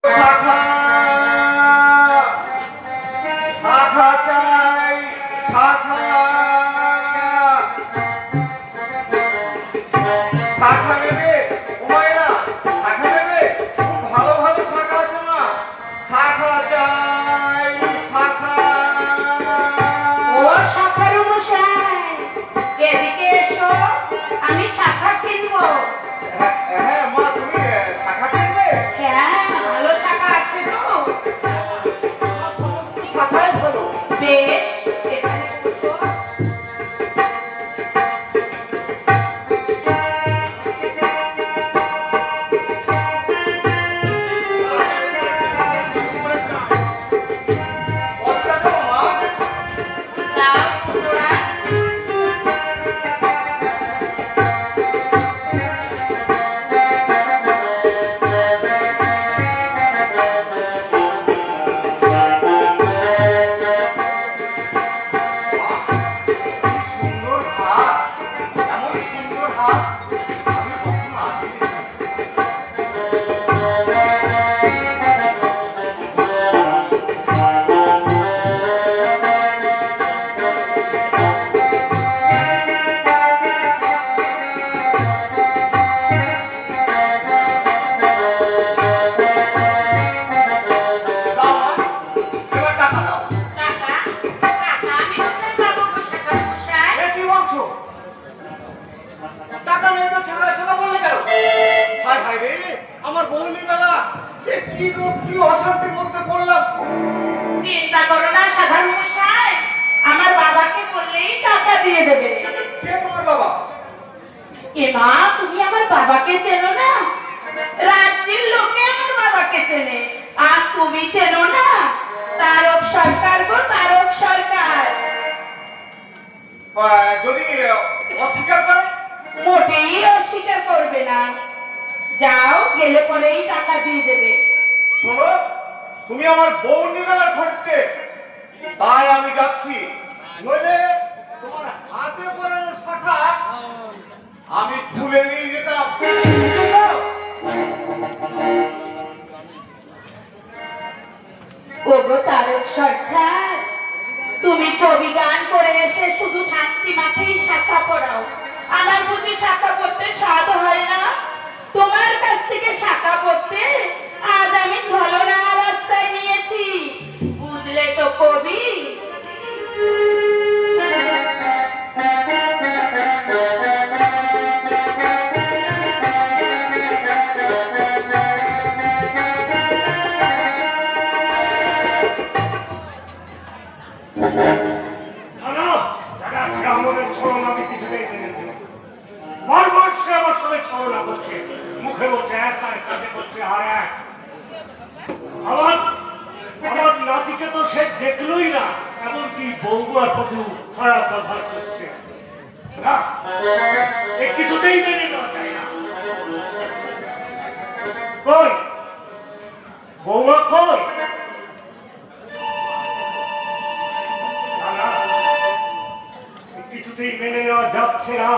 শাখা শাখা চাই শাখা শাখা নেবে উমায়রা শাখা নেবে খুব ভালো ভালো শাখা আছে না শাখা চাই শাখা ও শাখার মশাই এদিকে এসো আমি শাখা কিনবো। হ্যাঁ মা তুমি শাখা কিনবে হ্যাঁ ভালো শাখা আছে তো শাখাই ভালো বেশ এখানে বসো। কতটা দাও মা দাও তোরা সুন্দর হাত এমন সুন্দর হাত আমি কখনো আগে দাও মা এবার টাকা দাও টাকা টাকা আমি কোথায় পাবো গো শাখার মশাই? এ কি বলছো টাকা নেই তো ছাড়া ছাড়া বললে কেন হায় হায় রে আমার বউনি বেলা এ কি গো কি অশান্তির মধ্যে পড়লাম চিন্তা করো না শাখার মশাই আমার বাবাকে বললেই টাকা দিয়ে দেবে। কে তোমার বাবা এ মা তুমি আমার বাবাকে চেনো না? রাজ্যের লোকে আমার বাবাকে চেনে আর তুমি চেনো না? তারক সরকার গো তারক সরকার। যদি অস্বীকার করে মোটেই অস্বীকার করবে না। যাও গেলে পরেই টাকা দিয়ে দেবে। শোনো তুমি আমার বউনি বেলার ঘটতে তাই আমি যাচ্ছি নইলে তোমার হাতে পড়ানো শাখা আমি তুলে নিয়ে যেতাম ওগো তারক সরকার তুমি কবি গান করে এসে শুধু শান্তি মাঠেই শাখা পড়াও। আমার বুঝি শাখা পড়তে স্বাদ হয় না? তোমার কাছ থেকে শাখা পড়তে আজ আমি ঝলনা রাস্তায় নিয়েছি বুঝলে তো কবি। দাদা দাদা ব্রাহ্মণের ছলনা আমি কিছুতেই মেনে নেব না। বারবার সে আমার সঙ্গে ছলনা করছে মুখে বলছে এক আর কাজে করছে আর এক আমার আমার নাতিকে তো সে দেখলোই না এমনকি বৌগুয়ার প্রতি খারাপ ব্যবহার করছে না এ কিছুতেই মেনে নেওয়া যায় না কই বৌমা কই না, কিছুতেই মেনে নেওয়া যাচ্ছে না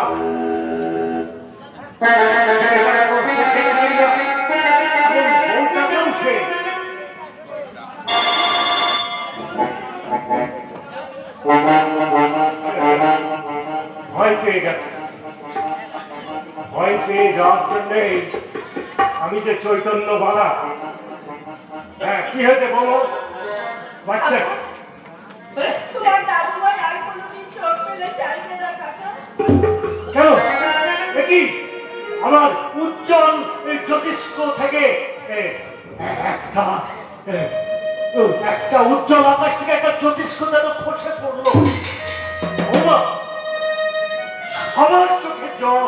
ভয় পেয়ে গেছে ভয় পেয়ে যাওয়ার জন্যে আমি যে চৈতন্য বালা হ্যাঁ কি হয়েছে বলো বাচ্চা তোমার দাদুভাই আর কোনোদিন চোখ পেলে চাইবে না কাকা। কেন দেখি আমার উজ্জ্বল এই জ্যোতিষ্ক থেকে একটা একটা উজ্জ্বল আকাশ থেকে একটা জ্যোতিষ্ক যেন খসে পড়লো বৌমা আমার চোখে জল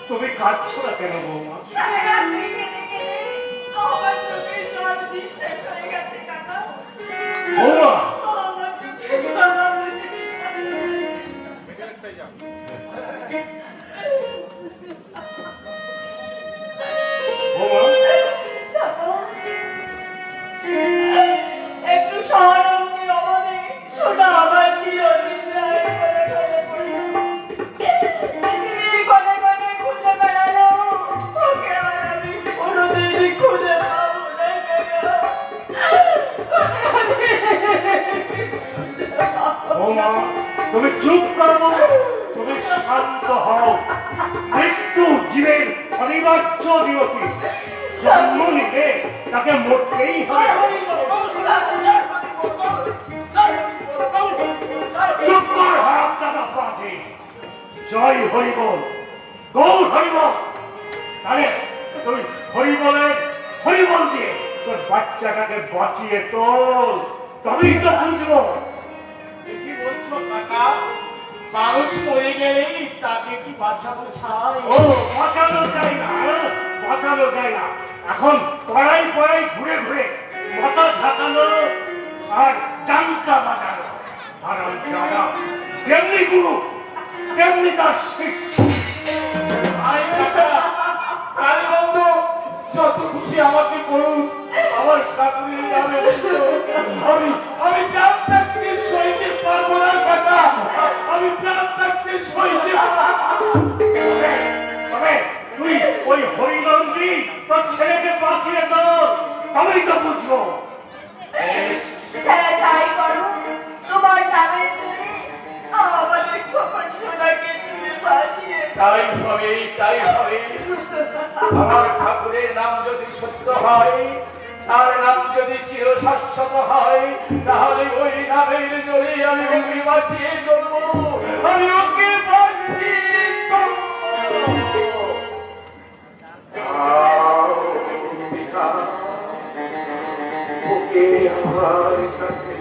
তুমি কাঁদছো না কেন বৌমা সারা রাত্রি কেঁদে কেঁদে আমার চোখের জল নিঃশেষ হয়ে গেছে কাকা। বৌমা আমার চোখের জল বৌমা একটু সহানুভূতি অবধি শোনা আমার চিরদিন রায় করে করে পড়ে। পৃথিবীর কোণে কোণে ঘুরে বেড়ালেও ওকে আর আমি কোনো বৌমা তুমি চুপ করো, তুমি শান্ত হও। মৃত্যু জীবের অনিবার্য নিয়তি, জন্ম নিলে তাকে মরতেই হবে। চুপ কর হারাম দাদা বাজে। জয় হরিবল, গৌর হরিবল। তাহলে তুই হরিবল দিয়ে তোর বাচ্চাটাকে বাঁচিয়ে তোল, তবেই তো বুঝবো। কি বলছো কাকা? মানুষ মরে গেলেই তাকে কি বাঁচানো চাই? ও বাঁচানো যায় না, বাঁচানো যায় না। এখন পড়াই ঘুরে ঘুরে মাথা ঝাঁকানো আর ডাঙ্কা বাজানো। হারাম দাদা যেমনি গুরু তেমনি তার শিষ্য। আরে কাকা, কালী বন্ধু যত খুশি আমাকে করুন, আমার ঠাকুরের নামে আমি প্রাণ থাকতে সইতে পারবো না কাকা, আমি প্রাণ থাকতে সইতে তবে তুই ওই হরিনন্দী তোর ছেলেকে বাঁচিয়ে তোর, তবেই তো বুঝবো। হ্যাঁ, তাই করো। তোমার নামের জোরে আমাদের খোকন সোনাকে তুমি বাঁচিয়ে তাই হবে। আমার ঠাকুরের নাম যদি সত্য হয়, তার নাম যদি চির শাশ্বত হয়, তাহলে ওই নামের জোরে আমি ওকে বাঁচিয়ে দেবো, আমি ওকে বাঁচিয়ে দেবো। ওকে আমার কাছে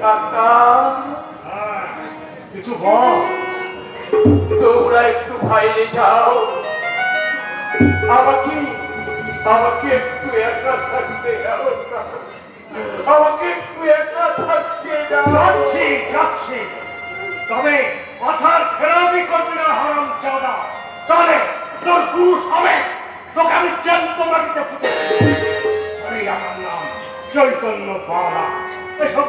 কাকা, কিছু বল। তোমরা একটু বাইরে যাও, আমাকে একটু একা থাকতে দাও, আমাকে একটু একা থাকতে দাও। যাচ্ছি, তবে কথার খেলাপি করবি না হারাম চাঁদা, তাহলে তোর গুরু সমেত তোকে আমি জ্যান্ত মাটিতে পুঁতে দেব। আমার নাম চৈতন্য বাবা। এসব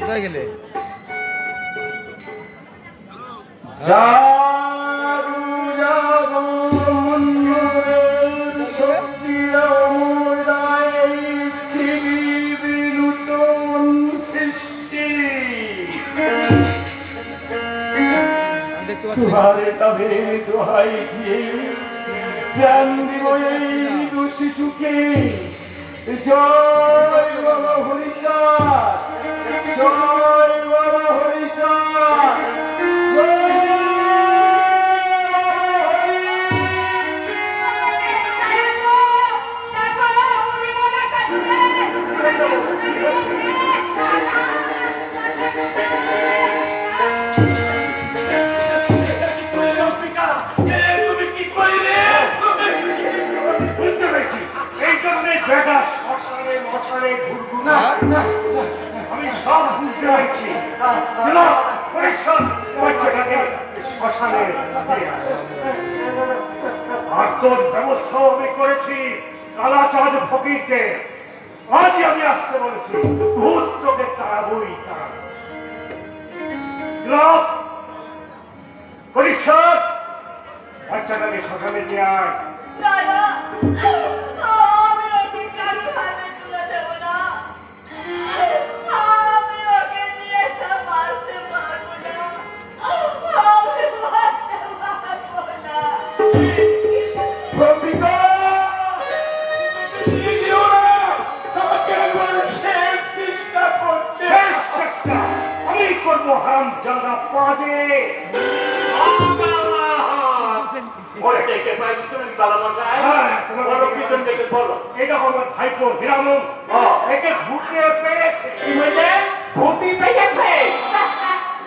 কোথায় গেলে? তুহারে তবে দোহাই দিয়ে জ্ঞান দিব এই শিশুকে। জয় বাবা হরিচাঁদ, জয় বাবা হরিচাঁদ, তুমি কি করলে? বুঝতে পেরেছি, এই জন্যে বেটা মশানে ঘুরঘুর না। আমি সব বুঝতে পেরেছি। বাচ্চাটাকে শ্মশানে দিয়ে আয়। আর তোর ব্যবস্থা আমি করেছি কালাচাঁদ ফকিরকে। আজই আমি আসতে বলেছি, ভূত তোকে তাড়াবই তাড়াবো। পরিষদ বাচ্চাটাকে শ্মশানে দিয়ে আয়। দাদা, আমি ওকে কারো হাতে তুলে দেব না। আমি ওকে নিয়ে বাঁচতে পারবো না। আমি বাঁচতে পারবো না। প্রতিকা দিও না, আমাকে একবার শেষ চেষ্টা করতে। শেষ চেষ্টা আমি করবো হারাম জাদা পাজে। পরে ডেকে পাই তুমি বালা মশাই হ্যাঁ, তোমার বলো কি তুমি ডেকে বলো এটা আমার ভাইপো হিরামন ও। একে ভূতে পেয়েছে। কি বলছে ভূতি পেয়েছে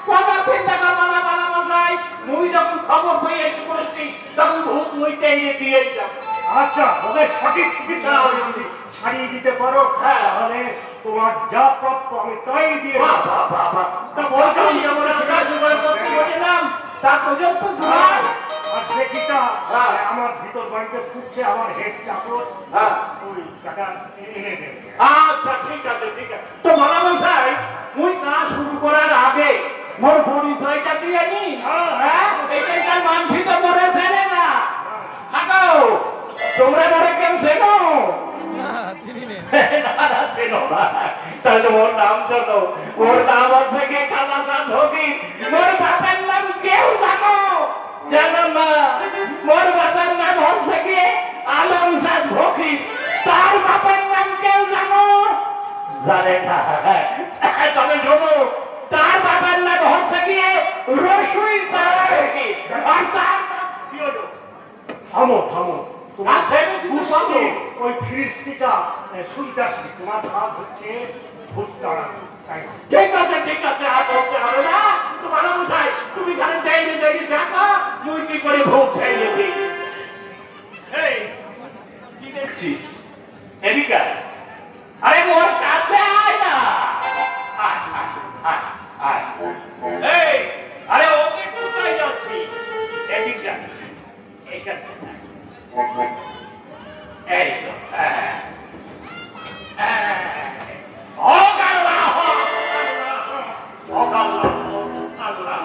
কথা চিন্তা করবো না বালা মশাই মুই যখন খবর পেয়ে এসে বসছি তখন ভূত মুই টেনে দিয়ে যাব আচ্ছা ওদের সঠিক চিকিৎসা যদি ছাড়িয়ে দিতে পারো হ্যাঁ। তাহলে তোমার যা প্রাপ্য আমি তাই দিয়ে বাহ দেবো। বাহ বাহ বাহ তা বলছো যেমন আমরা জোগাড় করতে বললাম তা পর্যন্ত জোগাড় আর দেখিটা হ্যাঁ। আমার ভিতর বাড়িতে ফুটছে আমার হেড চাপড় হ্যাঁ ওই টাকা এনে দেবে। আচ্ছা ঠিক আছে ঠিক আছে তো বালা মশাই মুই কাজ শুরু করার আগে মোর পরিচয়টা দিয়ে নি হ্যাঁ এখানকার মানুষই তো মরে চেনে না হাঁটাও তোমরা মরে কেউ চেনো না না চেনো না তাহলে ওর নাম জানো ওর নাম আছে কে কালাসান ঢোকি মোর বাবার নাম কেউ জানো জানো না মোর বাবার নাম হচ্ছে কি আলম সাদ ঢোকি তার বাবার নাম কেউ জানো জানে না তবে শোনো তার বাবার নাম হচ্ছে গিয়ে রসুই সারাকি আর তার নাম কি হলো থামো থামো তোমার আর ভেবেছি তো কুস্তি, বলো। ওই ফিরিস্তিটা শুনতে আসবে তোমার কাজ হচ্ছে ভূত তাড়ানো তাই না? ঠিক আছে আর বলতে হবে না তোমার মশাই তুমি খালি দেরি দেরি থাকো মুই কি করে ভোগ খাইয়ে দিই এই কি দেখছি এদিকে আয়। আরে মোর কাছে আয় না আয় আয় আয় আয় এই আরে ওকে কোথায় যাচ্ছি এদিকে আয়। এইখানে আয়। এই তো হ্যাঁ হ্যাঁ হোক আল্লাহ হোক আল্লাহ আল্লাহ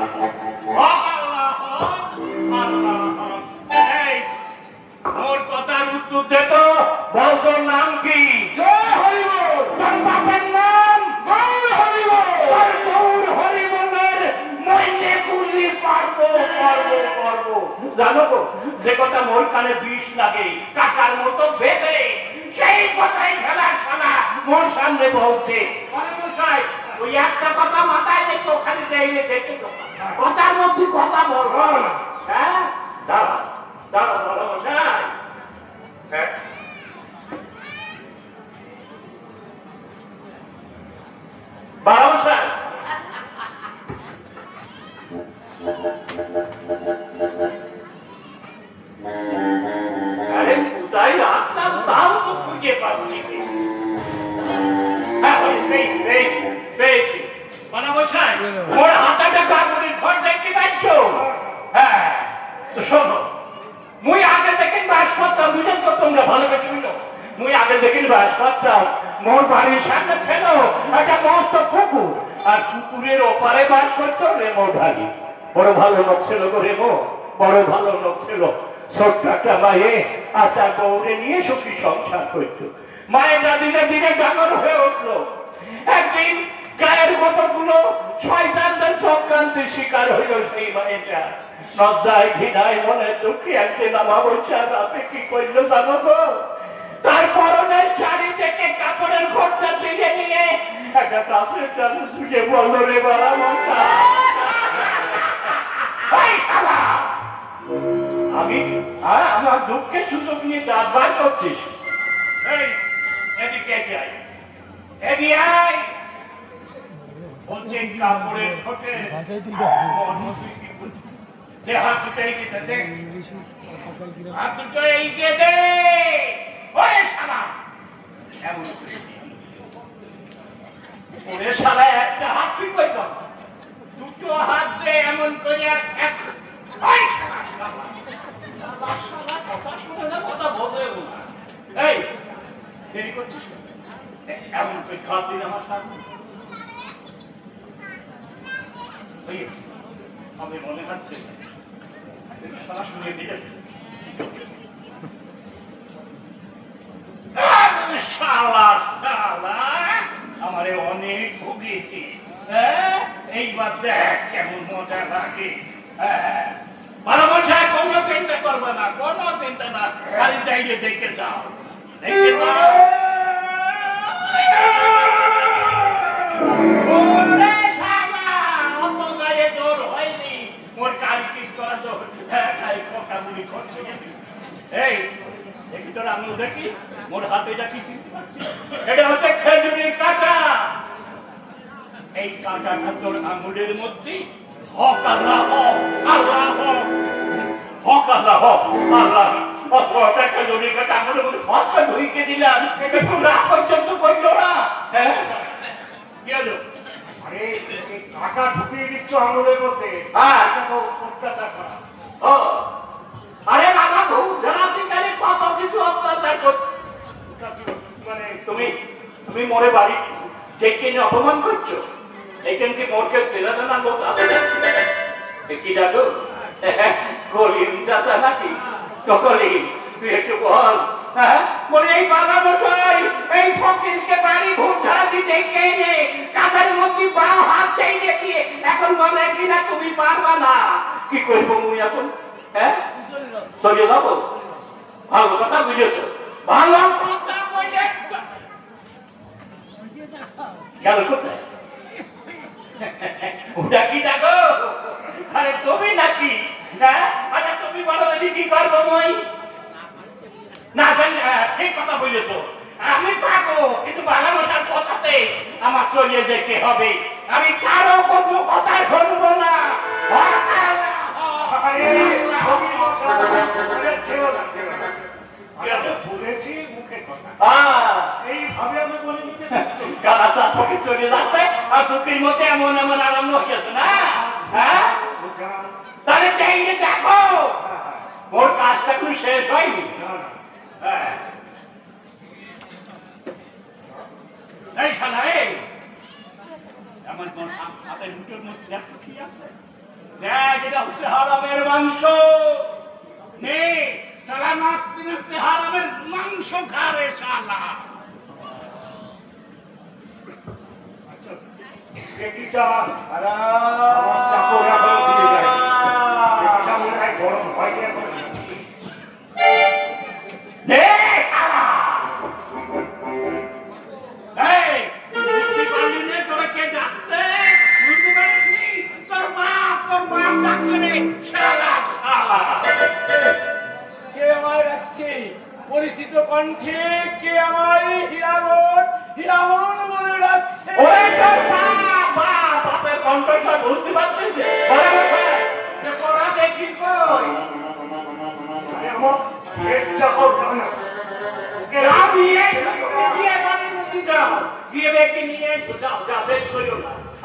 হোক আল্লাহ আল্লাহ এই মোর কথার উত্তর দে তো বল তোর নাম কি জয় হরিবল তোর বাবার নাম গৌর হরিবল তোর গৌর হরিবলের মইনে পুজি পারবো জানো গো যে কথা মোর কানে বিষ লাগে কাকার মতো বেঁধে সেই কথাই খেলার খেলা মোর সামনে বলছে মশাই ওই একটা কথা মাথায় দেখো ওখানে যাইলে দেখে কথার মধ্যে কথা বলবো না হ্যাঁ দাঁড়া দাঁড়া দাঁড়া মশাই হ্যাঁ বাবা মশাই আরে কোথায় রাস্তা তাও তো খুঁজে পাচ্ছি না। হ্যাঁ পেয়েছি মানে মশাই মোর হাতাটা কাপড়ের ঘর দেখতে পাচ্ছ হ্যাঁ তো শোনো মুই আগে সেকেন্ড বাস করতাম বুঝেছ তো তোমরা ভালো করে শুনো মুই আগে সেকেন্ড বাস করতাম মোর বাড়ির সামনে ছিল একটা মস্ত পুকুর আর পুকুরের ওপারে বাস করতো রেমো ঢালি বড় ভালো লোক ছিল গো রেমো বড় ভালো লোক ছিল ছোট্ট একটা মায়ে আর তার বউরে নিয়ে সুখী সংসার করতো মায়েরা দিনে দিনে ডাঙর হয়ে উঠলো একদিন গায়ের কতগুলো শয়তানদের চক্রান্তের শিকার হইল সেই মায়েরা লজ্জায় ঘৃণায় মনে দুঃখী একদিন আমার বলছে রাতে কি করলো জানো তো তার পরনের শাড়ি থেকে কাপড়ের ঘরটা ছিঁড়ে নিয়ে একটা কাছের চালু শুয়ে বললো রে বাবা মশা আমি আমার দুঃখের সুযোগ নিয়ে দাঁত বার করছিস এই এদিকে যাই এদিকে আয় বলছে কাপড়ের ঠোঁটে দে হাত দুটো এইদিকে দে হাত দুটো এইদিকে দে ওরে শালা এমন করে ওরে শালা একটা হাত কি করতাম দুটো হাত দে এমন করে এক ওই শালা শালা কথা শুনে না কথা বোঝে না এই দেরি করছিস এমন করে খাত দিন আমার সামনে আমি মনে হচ্ছে তারা শুনিয়ে দিয়েছে আমারে অনেক ভুগিয়েছি এইবার দেখ কেমন মজা লাগে ভালো মশাই কোনো চিন্তা করবে না কোনো চিন্তা না খালি যাইয়ে দেখে যাও দেখে যাও ওরে শালা অত গায়ে জোর হয়নি মোর কাল কি করা জোর খাই খোকা কাটাকুটি করছে। এই দেখি তোর আমিও দেখি মোর হাতে এটা কি চিনতে পারছি? এটা হচ্ছে খেজুরি কাটা। এই কাটাটা তোর আঙুলের মধ্যে হক আল্লাহ হক আল্লাহ হক হক আল্লাহ হক আল্লাহ অতটা খেজুরি কাটা আঙুলের মধ্যে ফসকা ঢুকে দিলাম, এটা খুব রাগ পর্যন্ত করলো না। হ্যাঁ কি হলো? আরে এই কাটা ঢুকিয়ে দিচ্ছ আঙুলের মধ্যে, এটা তো অত্যাচার করা। ও আরে বাবা ঘুম ঝাড়াতে কত কিছু অত্যাচার কর, মানে তুমি তুমি মোরে বাড়ি ডেকে এনে অপমান করছো। এখানে কি মোরকে সেরা জানা লোক আছে? কি ডাকো কলিম চাষা নাকি? কলিম তুই একটু বল। হ্যাঁ বলে এই বাবা মশাই এই ফকিরকে বাড়ি ঘুম ঝাড়াতে ডেকে এনে কাঁথার মধ্যে বাঁ হাত চাইলে দিয়ে এখন বলে কিনা তুমি পারবা না। কি করবো মুই এখন? হ্যাঁ চলে যাবো? ভালো কথা বুঝেছো, ভালো কথা বুঝেছ। গেল কোথায়? ওটা কি ডাকো? আরে তুমি নাকি? হ্যাঁ আচ্ছা তুমি বলো যদি কি করবো মই? না ঠিক কথা বুঝেছো, আমি পাবো কিন্তু বাংলা ভাষার কথাতে আমার চলে যেতে হবে। আমি কারো কোনো কথা শুনবো না। বলেছি মুখে কথা, এইভাবে আমি বলে নিতে চলে যাচ্ছে আর দুঃখের মধ্যে এমন এমন আরম্ভ হয়ে গেছে না। হ্যাঁ তাহলে চাইলে দেখো ওর কাজটা একটু শেষ হয়নি। এই শালা এই আমার হাতের মুঠোর মধ্যে দেখো কি আছে? দেখ এটা হচ্ছে হারামের মাংস। নে শালা নাচতে নাচতে হারামের মাংস খা রে শালা। গরম হয় পরিচিত কণ্ঠে কে আমায় হিরামন হিরামন বলে ডাকছে। বাপের কণ্ঠটা বুঝতে পারছিস?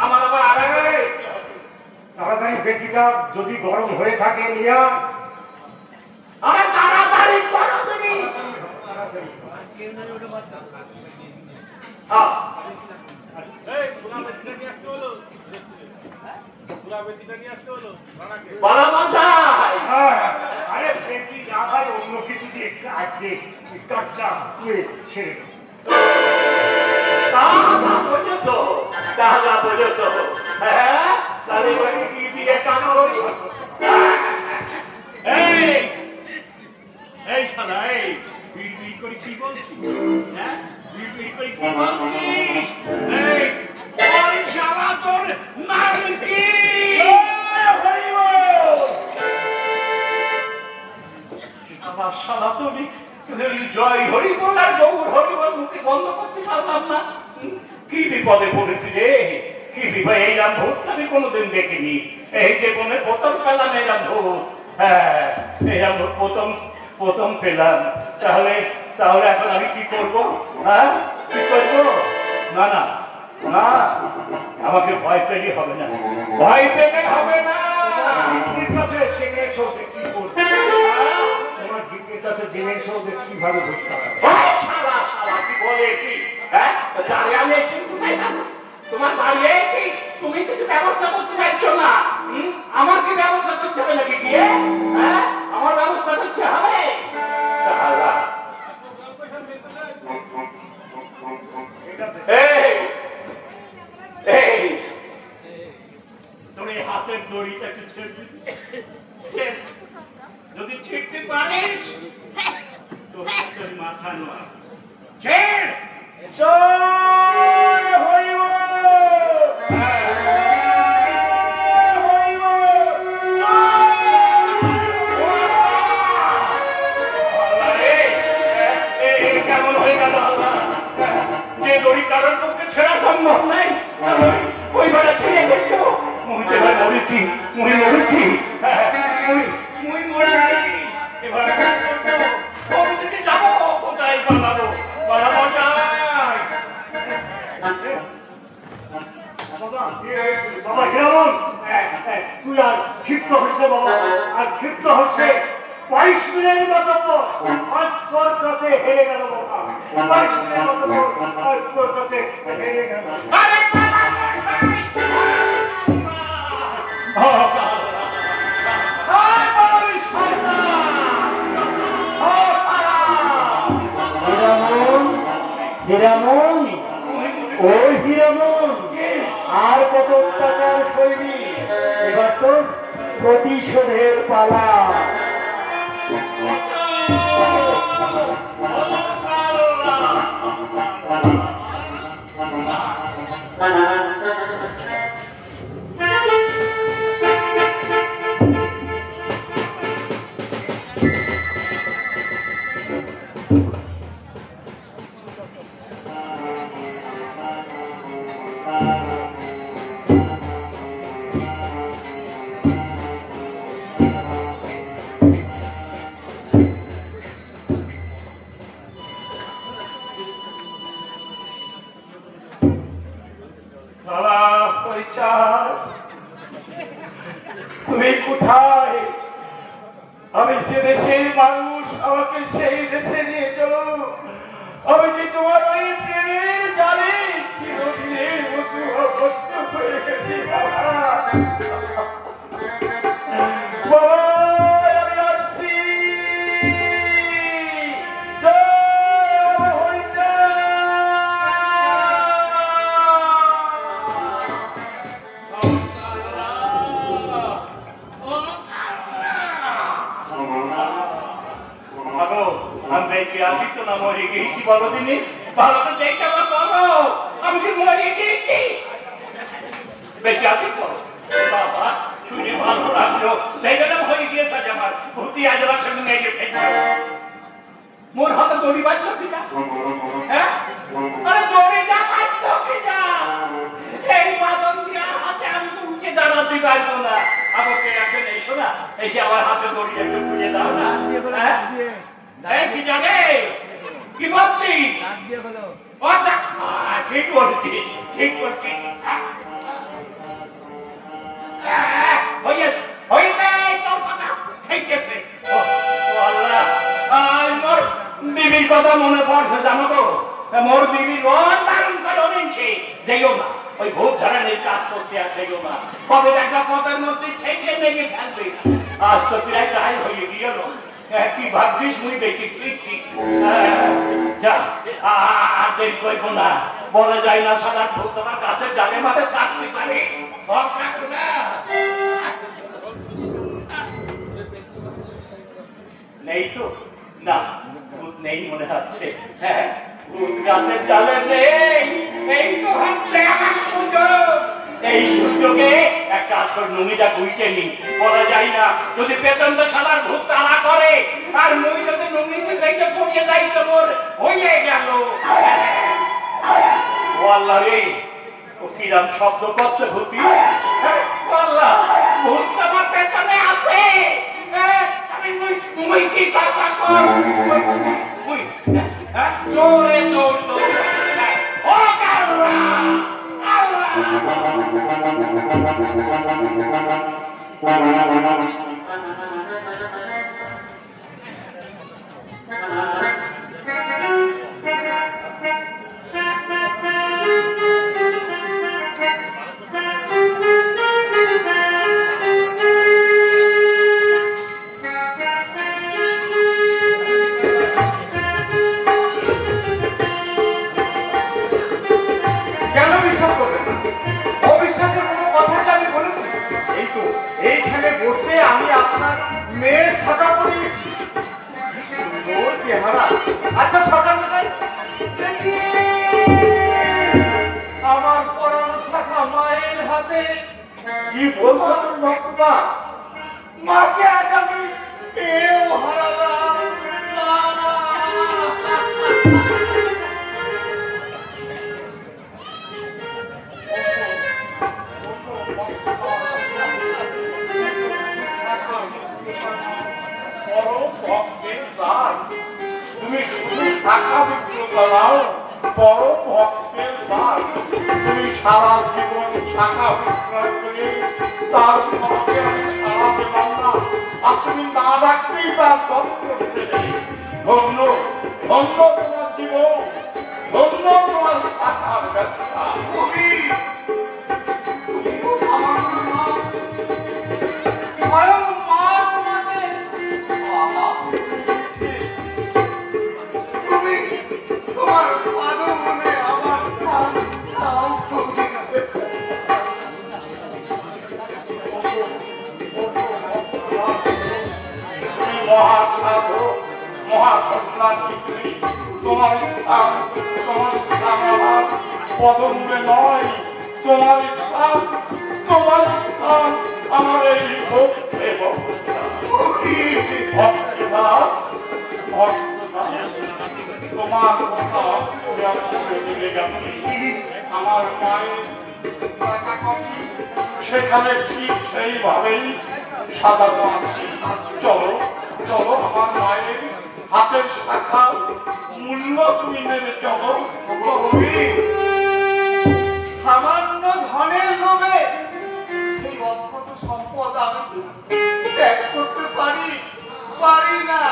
আমার আবার তাড়াতাড়ি বেটিটা যদি গরম হয়ে থাকে নিয়া আরে তাড়াতাড়ি করো তুমি। আরে বেটি না ভাই অন্য কিছু দিয়ে কাটবে, কাটটা ছেড়ে বুঝেছো তাহলে বুঝেছো। হ্যাঁ তাহলে কি দিয়ে কাটো? এই শালা এই বিড়বিড় করে কি বলছিস? হ্যাঁ বিড়বিড় করে কি বলছিস? এই ওই শালা তোর নাম কি? আমার শালা তুমি জয় হরি বল আর গৌর হরি বল মুখে বন্ধ করতে পারলাম না। কি বিপদে পড়েছি রে, কি বিপদ! এইরাম ভূত আমি কোনোদিন দেখিনি। এই জীবনে প্রথম পেলাম এরাম ভূত। হ্যাঁ এরাম ভূত প্রথম পেলাম। তাহলে তাহলে এখন আমি কি করবো? হ্যাঁ কি করবো? না না না আমাকে ভয় পেলে হবে না, ভয় পেলে হবে না। তোমার জিজ্ঞেস আছে জেনেছ কিভাবে বুঝতে হবে? কি বলে কি? হ্যাঁ তোমার দাঁড়িয়ে তুমি কিছু ব্যবস্থা করতে চাইছো না। আমার কি ব্যবস্থা করতে হবে নাকি গিয়ে? হ্যাঁ আমার ব্যবস্থা করতে হবে। তোর এই হাতের দড়িটাকে ছেড়ে যদি ছিঁড়তে পারিস তোর মাথা নয়। ছেড় জয় হইব। মরেছি মুই মরেছি মুই মরেছি এবার ওদিকে যাবো কোথায় পালাবো পালাবো যাই বাবা হিরামন তুই আর ক্ষিপ্ত হচ্ছে বাবা আর ক্ষিপ্ত হচ্ছে 22 মিনিটের মতো আজ তোর কাছে হেরে গেল বাবা 22 মিনিটের মতো আজ তোর কাছে হেরে গেল আরে বাবা হিরামন ও হিরামন আর কত অত্যাচার সইবি এবার তো প্রতিশোধের পালা তুমি কোথায় আমি যে দেশের মানুষ আমাকে সেই দেশে নিয়ে চলো আমি যে তোমার ওই প্রেমের জালে চিরদিনের মতো অবদ্ধ হয়ে গেছি বাবা বাবা আমি আসছি আমি বেঁচে আছি তো না মরে গিয়েছি বলো দিনে ভালো তো চাইতে আমার বলো আমি কি মরে গিয়েছি বেঁচে আছি তো বাবা শুনে ভালো লাগলো দেখলাম হয়ে গিয়েছে আজ আমার ভূতি আজ আমার সঙ্গে মেয়ে ফেলবে মোর হাতে দড়ি বাজলো কিনা হ্যাঁ আরে দড়িটা বাজলো কিনা এই বাদন দেওয়ার হাতে আমি তো উঠে দাঁড়াতে পারবো না আমাকে এখন এসো না এসে আমার হাতে দড়ি একটু খুলে দাও না হ্যাঁ কি জানে কি বলছি ঠিক বলছি ঠিক বলছি বিবির কথা মনে পড়ছে জানো তো মোর বিবি দারুণ করে অনিনছে যেও না ওই ভূত ঝাড়ানির কাজ করতে আর যেও না কবে একটা পথের মধ্যে ঠেকে লেগে ফেলবে আজ তো প্রায় তাই হয়ে গিয়েল কি ভাবছিস মুই বেঁচে ফিরছি যা আর দেরি করব না বলা যায় না সাদা ভূত তোমার গাছের জালে মাঠে থাকতে পারে নেই তো না ভূত নেই মনে হচ্ছে হ্যাঁ ভূত গাছের জালে নেই এই তো হচ্ছে আমার সুযোগ এই সুযোগে একটা আসর নুমিটা গুইতে নি বলা যায় না যদি পেছনটা সালার ভূত তাড়া করে আর মুই যদি নুমিতে দেখে পড়িয়ে যাই তো মোর হয়ে গেল ও আল্লাহ রে ও কিরাম শব্দ করছে ভূতি আল্লাহ ভূত আমার পেছনে আছে আমি মুই কি করবা কর মুই জোরে দৌড় দৌড় ও আল্লাহ কেন বিশ্বাস করবেন না? অবিশ্বাসের কোনো কথা আমি বলেছি? এই তো এইখানে বসে আমি আপনার মেয়ের সাজা করিয়েছি। সুন্দর চেহারা। আচ্ছা সকালবেলায় আমার পরানো শাখা মায়ের হাতে কি বলছো নকবা মাকে আজ আমি পেয়েও হারালাম বড় ভক্তের দান। তুমি শুধু টাকা বিক্রি দাও, বড় ভক্তের দান। তুমি সারা জীবন টাকা বিক্রয় করে তার ফলকে আমি সারা পেলাম না, আর তুমি না রাখতেই তার দত্ত পেলে। ধন্য ধন্য তোমার জীবন, ধন্য তোমার টাকার ব্যবসা। স্বয়ং মা তোমাকে তুমি তোমার পাদমনে আমার স্থান দাও তুমি। মহাসাধক মহাসন্ন্যাসী তুমি, তোমার স্থান আমার পদমূলে নয়, তোমার স্থান আমার এই ভক্তে তোমার কথা মিলে গেছে। আমার মায়ের সেখানে ঠিক সেইভাবেই সাজানো আছে। চলো চলো, আমার মায়ের হাতের শাখা মূল্য তুমি নেবে। চলো সামান্য ধনের লোভে সেই অস্পত সম্পদ আমি ত্যাগ করতে পারি না।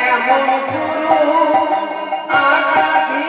এমন গুরু আগাধি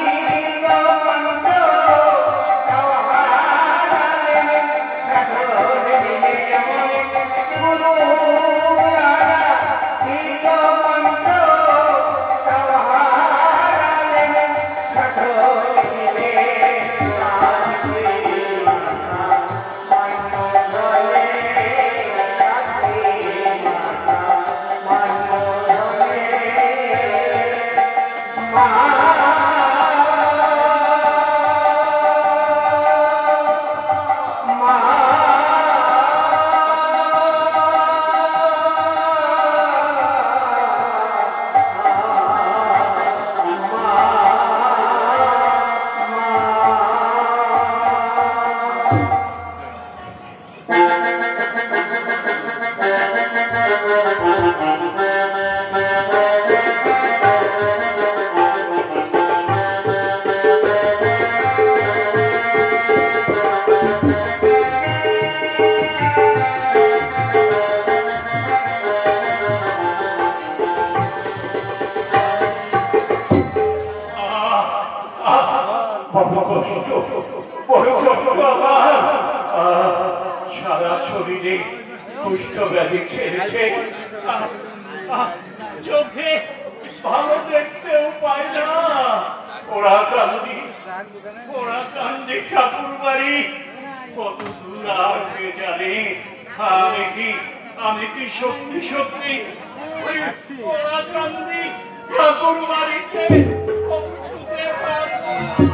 কষ্ট, বড় কষ্ট আমার। সারা শরীরে কুষ্ঠ ব্যাধি ছেড়েছে, চোখে ভালো দেখতেও পাই না। ওরা কান্দি ঠাকুর বাড়ি কত দূর আর কে জানে। আমি কি সত্যি ওরা কান্দি ঠাকুর বাড়িতে পৌঁছতে পারবো না।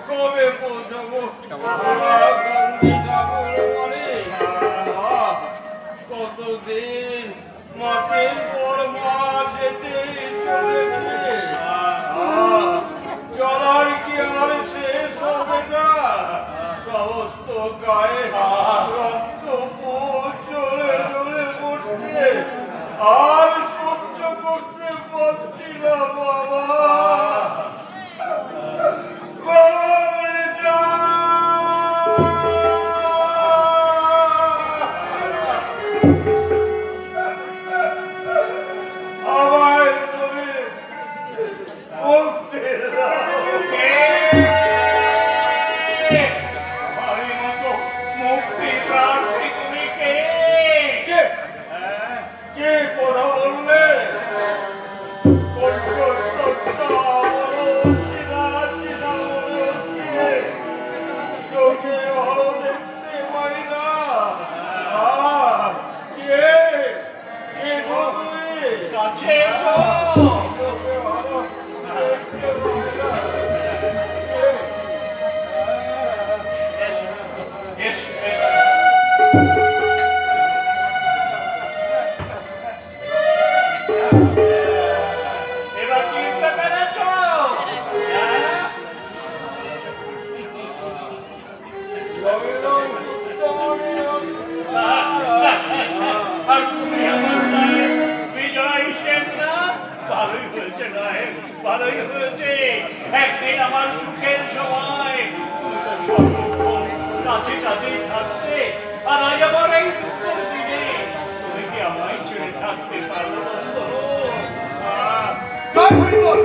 কবে পৌঁছাবো গান্ধী ঠাকুর বাড়ি? কতদিন, মাসের পর মাস এতেই চলেছে। চলার কি আর শেষ হবে না? সমস্ত গায়ে রক্ত চলে চলে পড়ছে, আর সহ্য করতে পারছি না বাবা। ভালোই হয়েছে, একদিন আমার সুখের সময় সর্বক্ষণ কাছে কাছেই থাকতে, আর আজ আমার এই দুঃখের দিনে তুমি কি আমায় ছেড়ে থাকতে পারো? জয় হরিবল,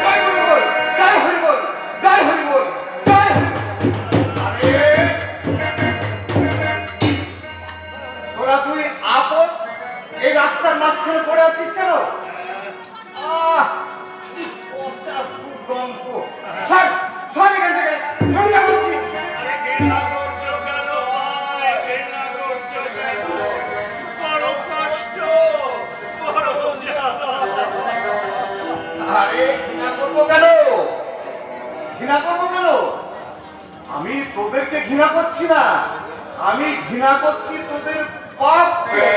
জয় হরিবল, জয় হরিবল, জয় হরিবল, জয় তোরা তুই আপদ এই রাস্তার মাঝখানে পড়ে আছিস কেন? ঘৃণা করবো কেন? আমি তোদেরকে ঘৃণা করছি না, আমি ঘৃণা করছি তোদের পাপকে।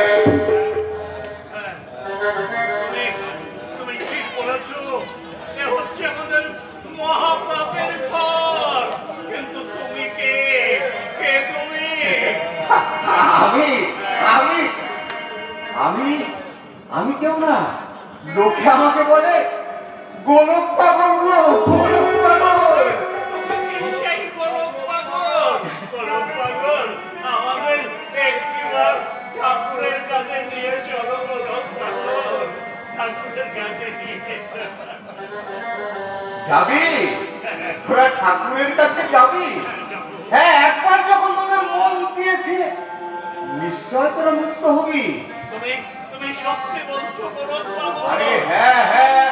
তুমি ঠিক বলেছো, এ হচ্ছে আমাদের মহাপাপের ফল। কিন্তু তুমি কে? কে তুমি? আমি আমি আমি আমি কেউ না। লোকে আমাকে বলে গোলক পাগল, গোলক পাগল। সেই গোলক পাগল, গোলক পাগল আমাদের একটিবার ঠাকুরের কাছে নিয়ে চলো। গোলক পাগল ঠাকুরের কাছে নিয়ে যাবি? তোরা ঠাকুরের কাছে যাবি? হ্যাঁ, একবার যখন তোদের মন চেয়েছে নিশ্চয় তোরা মুক্ত হবি। তুমি সত্যি বলছো গোলক পাগল? আরে হ্যাঁ হ্যাঁ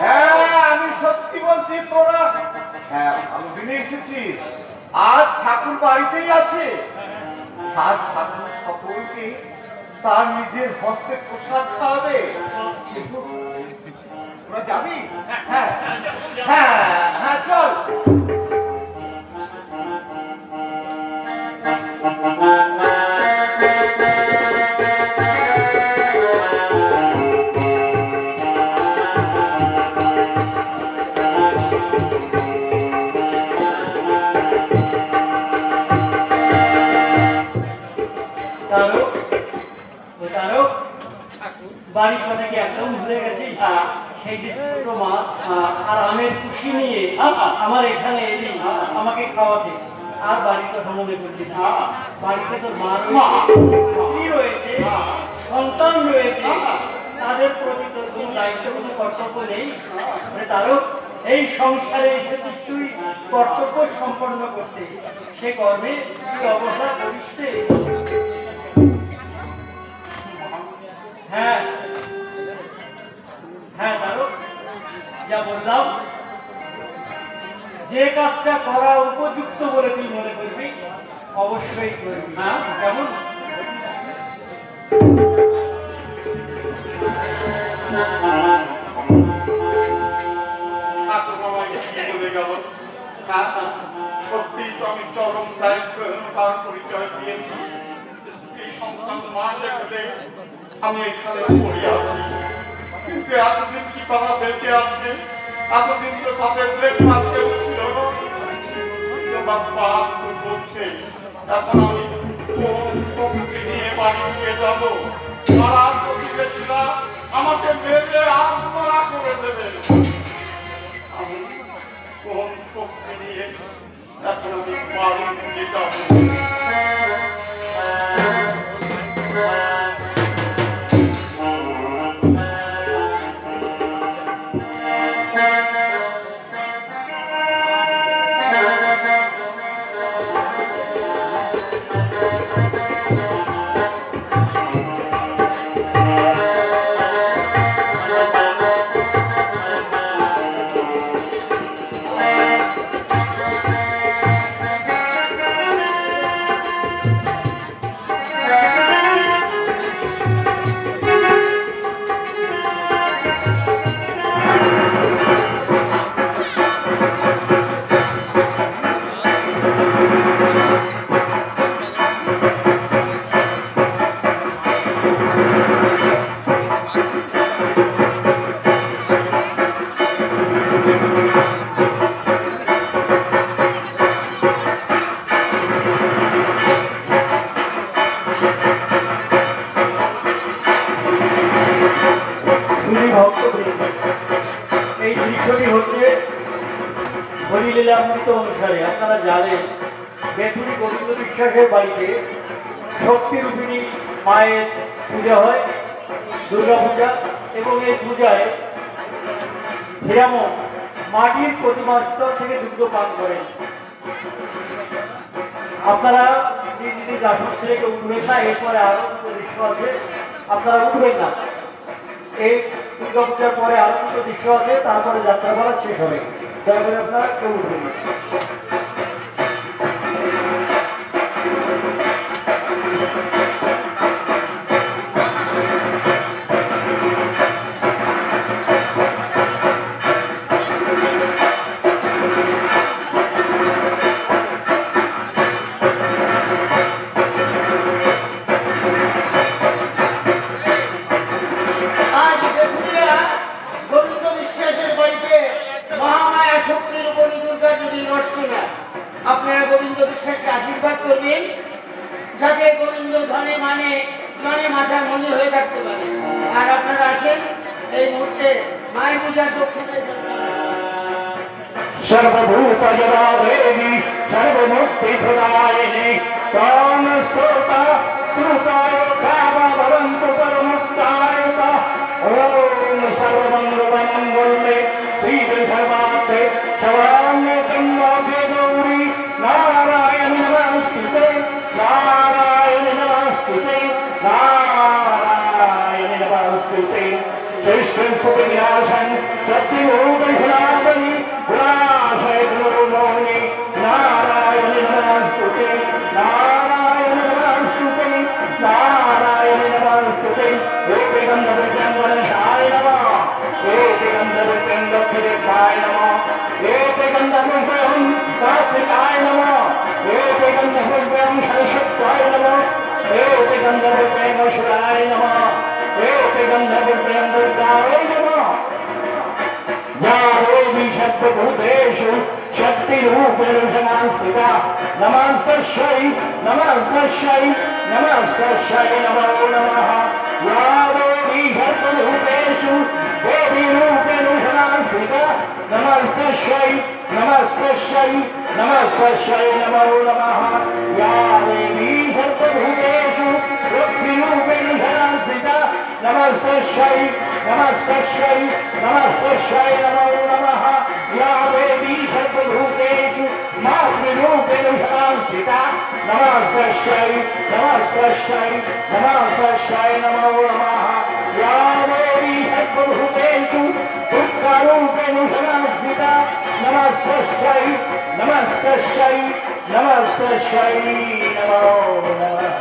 হ্যাঁ, আমি সত্যি বলছি। তোরা হ্যাঁ ভালো দিনে এসেছিস। আজ ঠাকুর বাড়িতেই আছে। আজ ঠাকুর সকলকে তার নিজের হস্তে প্রসাদ খাওয়াবে। কিন্তু তোরা যাবি? হ্যাঁ হ্যাঁ হ্যাঁ, চল। বাড়ির কথা কি একদম ভুলে গেছি? সেই যে ছোট মাছ আর আমের খুশি নিয়ে আমার এখানে এলি আমাকে খাওয়াতে, আর বাড়ির কথা মনে করলি না? বাড়িতে তোর মা রয়েছে, স্ত্রী রয়েছে, সন্তান রয়েছে, তাদের প্রতি তোর কোনো দায়িত্ব কোনো কর্তব্য নেই? মানে তারও এই সংসারে এসেছিস তুই কর্তব্য সম্পন্ন করতে, সে কর্মে তুই অবসর করিস নে। হ্যাঁ হ্যাঁ তারও যা বললাম, যে কাজটা করা উপযুক্ত বলে তুই মনে করবি অবশ্যই করবি। হ্যাঁ। কেমন? ঠাকুর মামা কি বলে গেল? সত্যি তো আমি চরম দায়িত্বহীনতার পরিচয় দিয়েছি। স্ত্রী সন্তান মা দেখলে আমি এখানে পড়ে আছি, কিন্তু এতদিন কি তারা বেঁচে আছে? এতদিন তো তাদের দেখতে ছিল বাবা বলছে, এখন আমি কোন শক্তি নিয়ে বাড়িতে যাবো? পাড়ার প্রতিবেশীরা আমাকে মেরে আত্মরা করে দেবে। আমি কোন শক্তি নিয়ে এখন আমি বাড়ি ফিরে যাবো? এই দৃশ্যটি হচ্ছে হরিলীলামৃত অনুসারে। আপনারা জানেন বেথুরি গোবিন্দ বিশ্বাসের বাড়িতে শক্তিরূপিণী মায়ের পূজা হয়, দুর্গা পূজা, এবং এই পূজায় হিরামন মাটির প্রতিমার স্তর থেকে দুগ্ধ পান করেন। আপনারা নিজ নিজ আসন ছেড়ে উঠবেন না, এরপরে আরো দুটো দৃশ্য আছে, আপনারা উঠবেন না। এই দুর্গা পূজার পরে আরো দুটো দৃশ্য আছে, তারপরে যাত্রা করা শেষ হবে। দয়া করে আপনারা কেউ উঠবেন না। আজ বেথুরিয়া গোবিন্দ বিশ্বাসের বাড়িতে মহামায়া শক্তির উপরই দুর্গা দেবীর অষ্টমা। আপনারা গোবিন্দ বিশ্বাসকে আশীর্বাদ করবেন যাতে গোবিন্দ ধনে মানে জনে মাথা মনে হয়ে থাকতে পারে। আর আপনারা আসেন এই মুহূর্তে মায়ের পূজার দক্ষিণায় सर्वभूतजरा देवी सर्वमुक्तिप्रदायिनी तां स्तोता स्तुताय भवन्तु परमुक्तायुता। ॐ सर्वमङ्गलमङ्गले श्रीसर्वार्थे शरण्ये त्र्यम्बके गौरी नारायणि नमस्ते नारायणि नमस्ते नारायणि नमस्ते। श्रेष्ठविनाशन सत्यरूपसनातनी गुणाशय गुरुमौनि नारायण नमस्तुते नारायण नमस्तुते नारायण नमस्तुते। एक गंधर्वगणेशाय नमः, एक गंधर्वगणेशाय नमः, एक गंधर्वगण कार्तिकाय नमः, एक गंधर्वगण सरस्वत्याय नमः, एक गंधर्वगणेशाय नमः, एक गंधर्वगणेशाय नमः। या देवी शब्दभूतेषु शक्तिरूपेण समास्थिता नमस्तस्यै नमस्तस्यै नमस्तस्यै नमो नमः। या देवी शब्दभूतेषु देवीरूपेण समास्थिता नमस्तस्यै नमस्तस्यै नमस्तस्यै नमो नमः। या देवी शब्दभूतेषु शक्तिरूपेण समास्थिता नमस्तस्यै नमस्तस्यै नमस्तस्यै नमो नमः या देवी सर्वभूतेषु मातृरूपेण संस्थिता नमस्तस्यै नमस्तस्यै नमस्तस्यै नमो नमः या देवी सर्वभूतेषु दुःखरूपेण संस्थिता नमस्तस्यै नमस्तस्यै नमस्तस्यै नमो नमः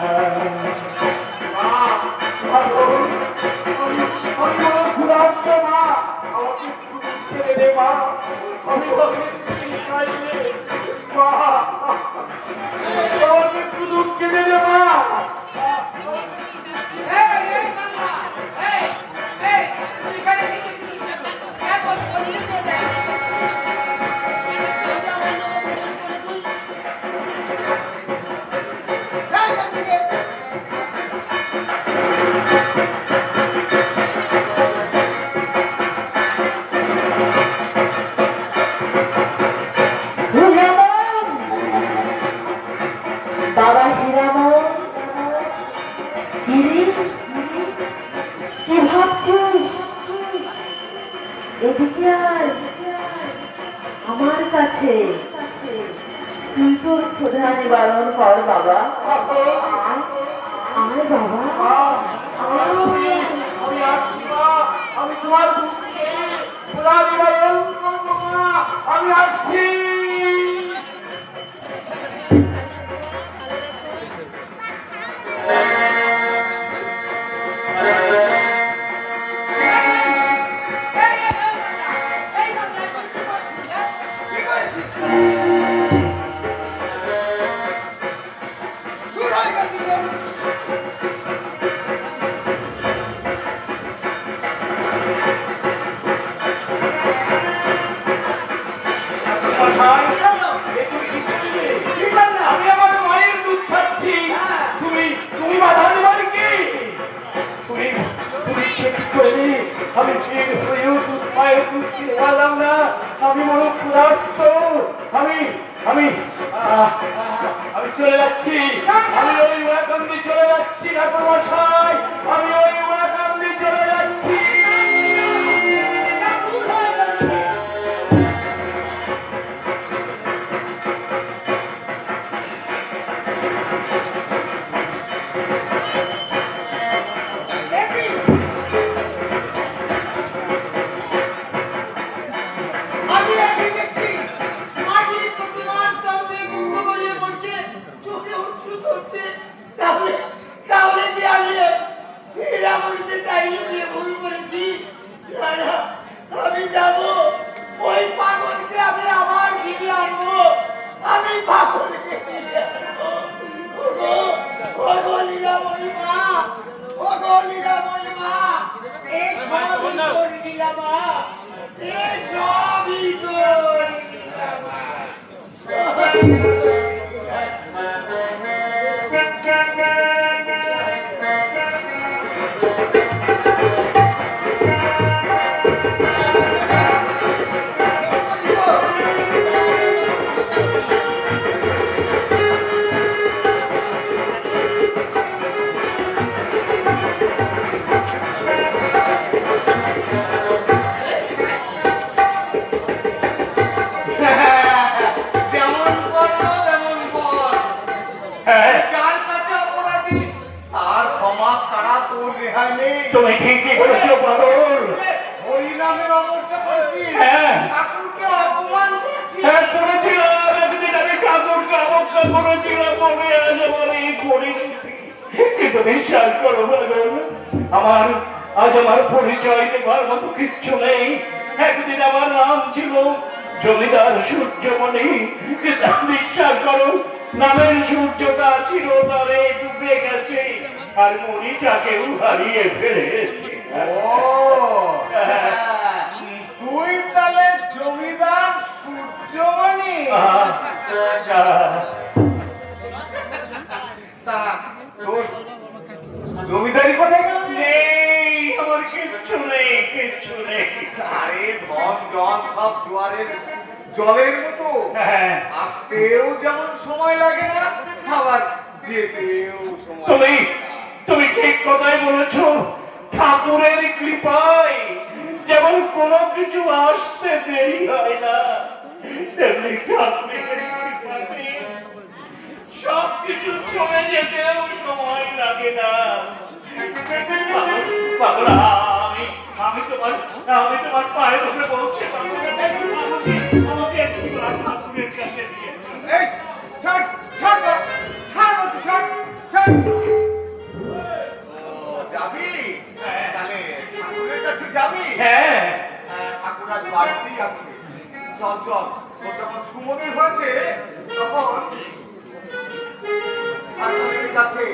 বাবা হীরামন, গিরিশ, কি ভাবছিস? এদিকে আয়, আমার কাছে। তুই তোর ক্ষুধা নিবারণ কর বাবা। আয়, আয় বাবা, আয়। আমি তোমার দুঃখে ক্ষুধা নিবারণ করবো মা। আমি আসছি। আমি আমার মায়ের দুধ খাচ্ছি, তুমি তুমি বাধা দেবার কি? তুমি তুমি শেষ করে আমি ঠিক হয়েও দুধ মায়ের দুধ কিনে খেলাম না। আমি বড় ক্ষুধার্ত। আমি আমি আমি চলে যাচ্ছি। আমি ওই ওয়াকান্দি চলে যাচ্ছি ঠাকুর মশাই। আমি ওই ওয়াকান্দি চলে যাচ্ছি। আমি একই দেখছি মাটি প্রতি মাস তাতে দুঃখ গড়িয়ে পড়ছে, চোখে অশ্রু ধরছে। তাহলে তাহলে যে আমি হীরামণিতে দাঁড়িয়ে দিয়ে ভুল করেছি। না না, আমি যাব ওই পাগলকে আমি আবার ফিরে আনবো। আমি পাগলকে ফিরে আনবো। ওগো ওগো লীলাময়ী মা, ওগো লীলাময়ী মা, এই সবই তোর লীলা মা, এই সবই তোর লীলা মা। যেমন করলো তেমন বল। হ্যাঁ, যার কাছে অপরাধী তার ক্ষমা ছাড়া তোর রেহাই নেই। তুমি ঠিকই বলেছো পাগল। হরিনামের অমর্যাদা করেছি, হ্যাঁ। ঠাকুরকে অপমান করেছি। হ্যাঁ, করেছিলাম। একদিন আমি ঠাকুরকে অবজ্ঞা করেছিলাম বলে আজ আমার এই করিনি। কিন্তু বিশ্বাস করো পাগল, আমার আজ আমার পরিচয় দেবার মতো কিচ্ছু নেই। একদিন আমার নাম ছিল জমিদার সূর্যমণি। কিন্তু বিশ্বাস করো, নামের সূর্যটা ছিল তারে ডুবে গেছে, আর মণিটাকেও হারিয়ে ফেলেছে। ও হ্যাঁ, তুই তাহলে জমিদার সূর্যমণি। তা তোর জমিদারি কোথায় গেল? নেই, আমার কিচ্ছু নেই, কিচ্ছু নেই। আরে ধন জন সব জোয়ারের জলের মতো, হ্যাঁ, আসতেও যেমন সময় লাগে না, আবার যেতেও সময় তুমি লাগে না। তুমি ঠিক কথাই বলেছো। ঠাকুরের কৃপায় যেমন কোনো কিছু আসতে দেরি হয় না, তেমনি ঠাকুরের কৃপাতে সবকিছু চলে যেতেও সময় লাগে না। পাগলা, আমি তোমার পায়ের উপরে বলছি, আমাকে একবার ঠাকুরের কাছে দিয়ে চলো। এই ছাড় ছাড় তো, ছাড় বলছি, ছাড় ছাড়। ও, যাবি? তাহলে ঠাকুরের কাছে যাবি? হ্যাঁ, ঠাকুর আজ বাড়িতেই আছে। চল চল, তোর যখন সুমতি হয়েছে তখন ঠাকুরের কাছে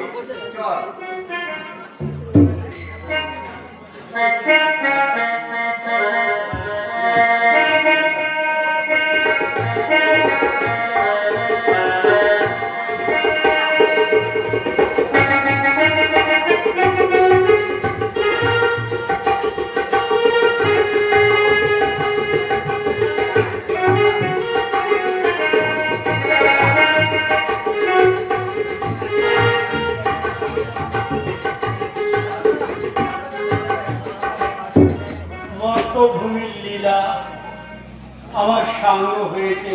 চল। মর্তভূমির লীলা আমার সাঙ্গ হয়েছে।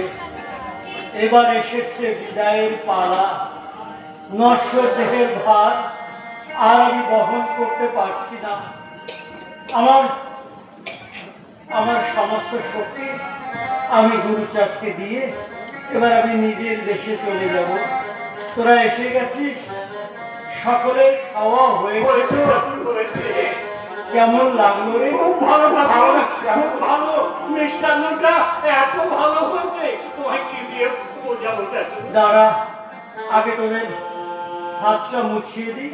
এবার এসেছে বিদায়ের পালা। নশ্বর দেহের ভার আর আমি বহন করতে পারছি না। আমার সমস্ত শক্তি আমি গুরুচাঁদকে দিয়ে এবার আমি নিজের দেশে চলে যাব। তোরা এসে গেছিস, সকলের খাওয়া হয়েছে। হয়েছে। কেমন লাগলো রে? খুব ভালো, ভালো লাগছে, খুব ভালো। মিষ্টান্নটা এত ভালো হয়েছে, তোমায় কি দিয়ে বোঝাবো দেখো। দাঁড়া, আগে তোদের হাতটা মুছিয়ে দিই।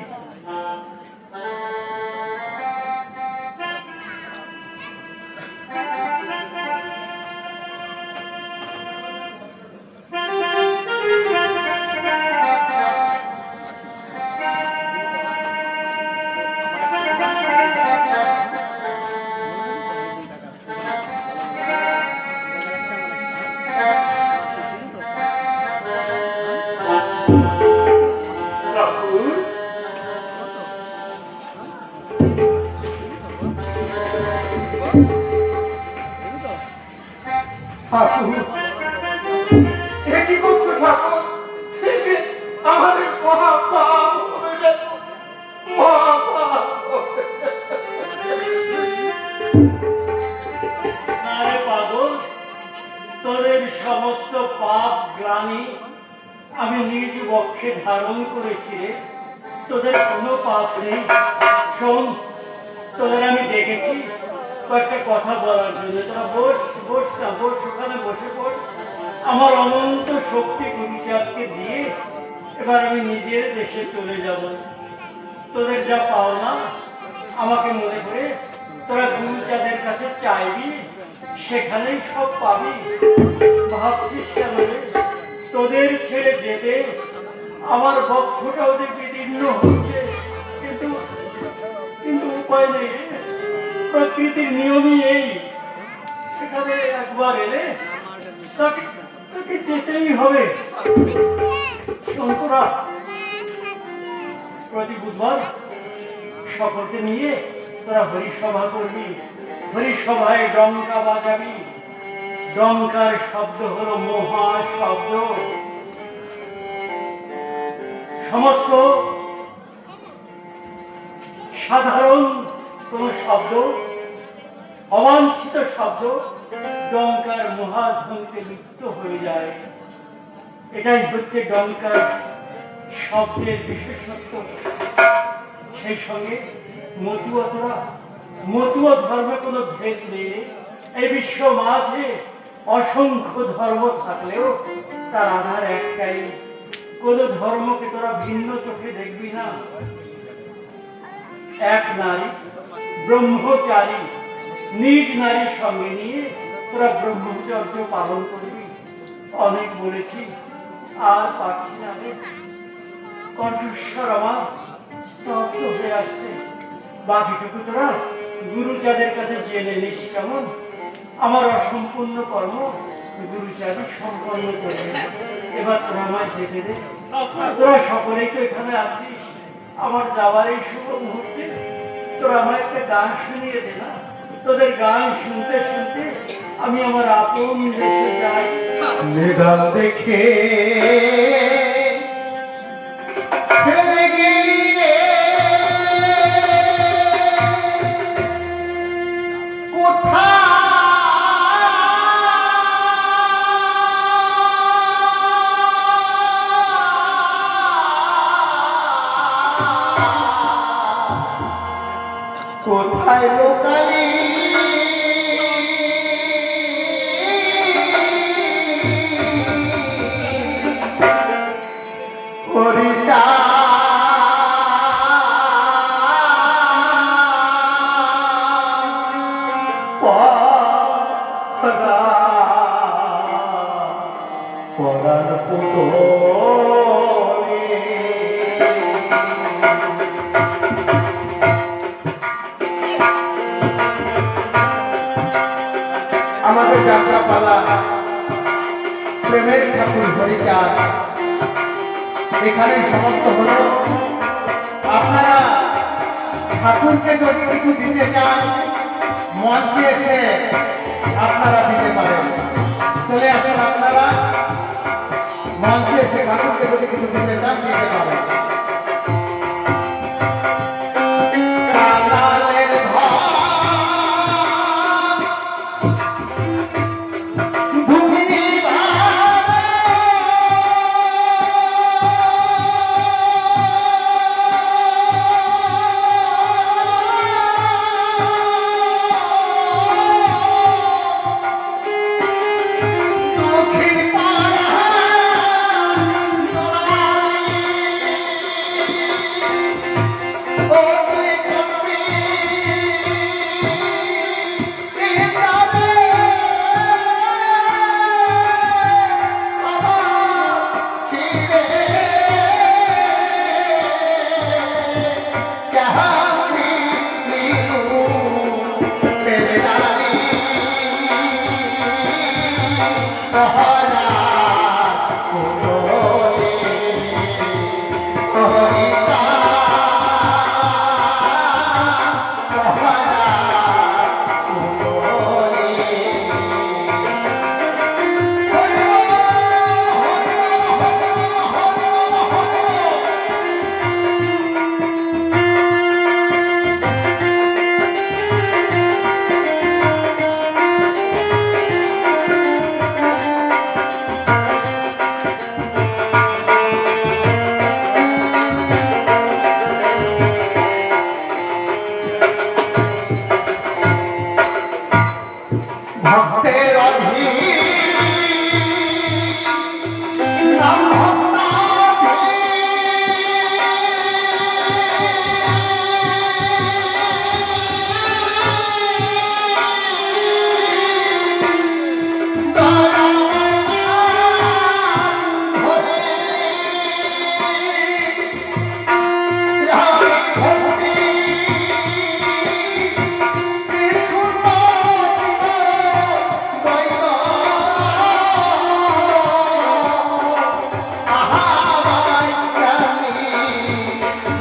ঠাকুর, ঠাকুর, এ কি করছো ঠাকুর? এ যে আমাদের মহাপাপ হয়ে গেল, মহাপাপ। আরে পাগল, তোদের সমস্ত পাপ গ্লানি আমি নিজ বক্ষে ধারণ করেছি রে। তোদের কোনো পাপ নেই। শোন, তোদের আমি দেখেছি কয়েকটা কথা বলার জন্য। তোরা বস, বস না, বস, ওখানে বসে পড়। আমার অনন্ত শক্তি গুরুচাঁদকে দিয়ে এবার আমি নিজের দেশে চলে যাব। তোদের যা পাওনা আমাকে মনে করে তোরা গুরুচাঁদের কাছে চাইবি, সেখানেই সব পাবি। ভাবছিস কেন রে? তোদের ছেড়ে যেতে আমার বক্ষটাও দেখবি দীর্ণ হচ্ছে, কিন্তু কিন্তু উপায় নেই রে। প্রকৃতির নিয়মই এই, সেখানে একবার এলে তাকে তাকে যেতেই হবে। শঙ্করা, প্রতি বুধবার সকলকে নিয়ে তোরা হরিসভা করবি। হরিসভায় ডঙ্কা বাজাবি। ডঙ্কার শব্দ হলো মহা শব্দ। সমস্ত সাধারণ কোন শব্দ, অবাঞ্ছিত শব্দ ডঙ্কার মহাধ্বনিতে লিপ্ত হয়ে যায়। এটাই হচ্ছে ডঙ্কার শব্দের বিশেষত্ব। সেই সঙ্গে মতুয়া ধর্মে কোনো ভেদ নেই। এই বিশ্ব মাঝে অসংখ্য ধর্ম থাকলেও তার আধার একটাই। কোন ধর্মকে তোরা ভিন্ন চোখে দেখবি না। এক নারী ব্রহ্মচারী, নিজ নারীর সঙ্গে নিয়ে তোরা ব্রহ্মচর্য পালন করবি। অনেক বলেছি, আর পারছি না। কণ্ঠস্বর আমার স্তব্ধ হয়ে আসছে। বাকিটুকু তোরা গুরুচাঁদের কাছে জেনে নিস। কেমন? আমার অসম্পূর্ণ কর্ম গুরুচাঁদই সম্পন্ন করবে। এবার তোরা আমায় যেতে দে। তোরা সকলেই তো এখানে আছিস। আমার যাবার এই শুভ মুহূর্তে তোরা আমার একটা গান শুনিয়ে দে না। তোদের গান শুনতে শুনতে আমি আমার আপন দেশে যাই। মেঘাল দেখে ফেলে গেলি রে কোথায় লোকালি হরিতা পরার আমাদের যাত্রাপালা প্রেমের ঠাকুর হরিচাঁদ এখানে সমাপ্ত হলো। আপনারা ঠাকুরকে যদি কিছু দিতে চান মঞ্চে এসে আপনারা দিতে পারেন। চলে আসেন আপনারা মঞ্চে এসে ঠাকুরকে যদি কিছু দিতে চান দিতে পারেন। কাঙালের ঘর ধুমিনি বাজে, দক্ষিণ পাড়া ও তুই কবি ইন্দ্রাদে বাবা ছিরে কাহানি নীলু তেরে ডালি কহরা কোলে হরিতা কহরা কোলে ভক্তের অধীন নাম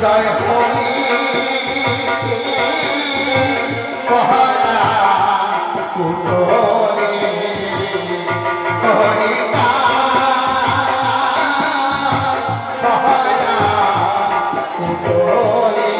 জয় হরি কহরা কুলোরে হরিতা কহরা কুলোরে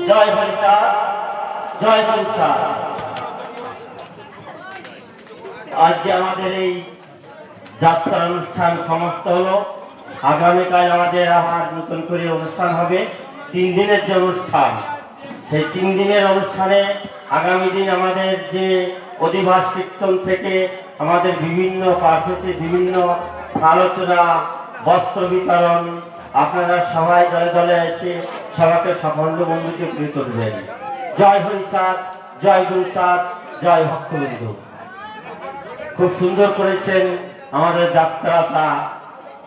জয় হরিচাঁদ, জয় হরিচাঁদ। আজকে আমাদের এই যাত্রা অনুষ্ঠান সমাপ্ত হলো। আগামীকাল আমাদের আবার নতুন করে অনুষ্ঠান হবে। 3 দিনের যে অনুষ্ঠান, সেই 3 দিনের অনুষ্ঠানে আগামী দিন আমাদের যে অধিবাস কীর্তন থেকে আমাদের বিভিন্ন পারফেসে বিভিন্ন আলোচনা, বস্ত্র বিতরণ, আপনারা সবাই দলে দলে এসে সবাইকে সাফল্য বন্ধুকে করে তুলবেন। জয় হরিচাঁদ, জয় গুরুচাঁদ, জয় ভক্তবন্ধু। খুব সুন্দর করেছেন আমাদের যাত্রাটা,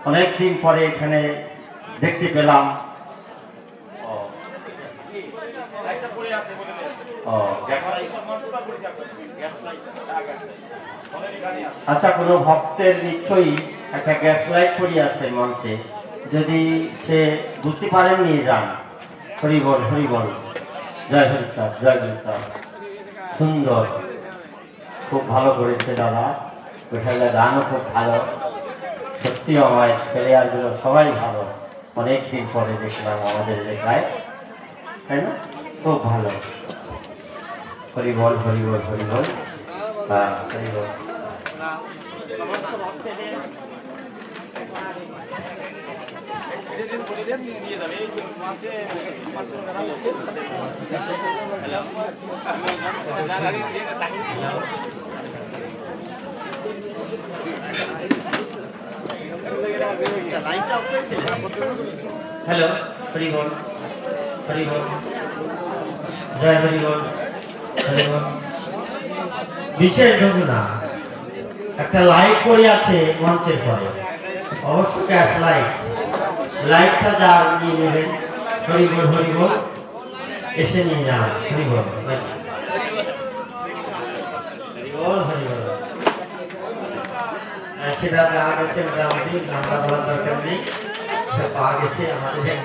অনেকদিন পরে এখানে দেখতে পেলাম। আচ্ছা, কোনো ভক্তের নিশ্চয়ই একটা গ্যাস লাইট পড়ে আছে মঞ্চে, যদি সে বুঝতে পারেন নিয়ে যান। হরি বল, হরি বল, জয় হরিচাঁদ, জয় হরিচাঁদ। সুন্দর, খুব ভালো করেছে দাদা। বেশাইলা গানও খুব ভালো। সত্যি আমার প্লেয়ারগুলো সবাই ভালো। অনেকদিন পরে দেখলাম আমাদের এলাকায়, তাই না? খুব ভালো। হরি বল, হরি বল, হরি বল, হ্যাঁ হরি বল। হ্যালো, হরি বল, হরি বল, জয় হরি বল, হরি বল। বিশেষ ঘটনা, একটা লাইট পড়ে আছে মঞ্চের পরে, অবশ্য গ্যাস লাইট। লাইটটা যা নিয়ে নেবেন। হরি বল, হরি বল, এসে নিয়ে যান। হরি বল, হরি বল, হরি বল। সেটা পাওয়া গেছে, মোটামুটি আমরা বলার দরকার নেই, পাওয়া গেছে আমাদের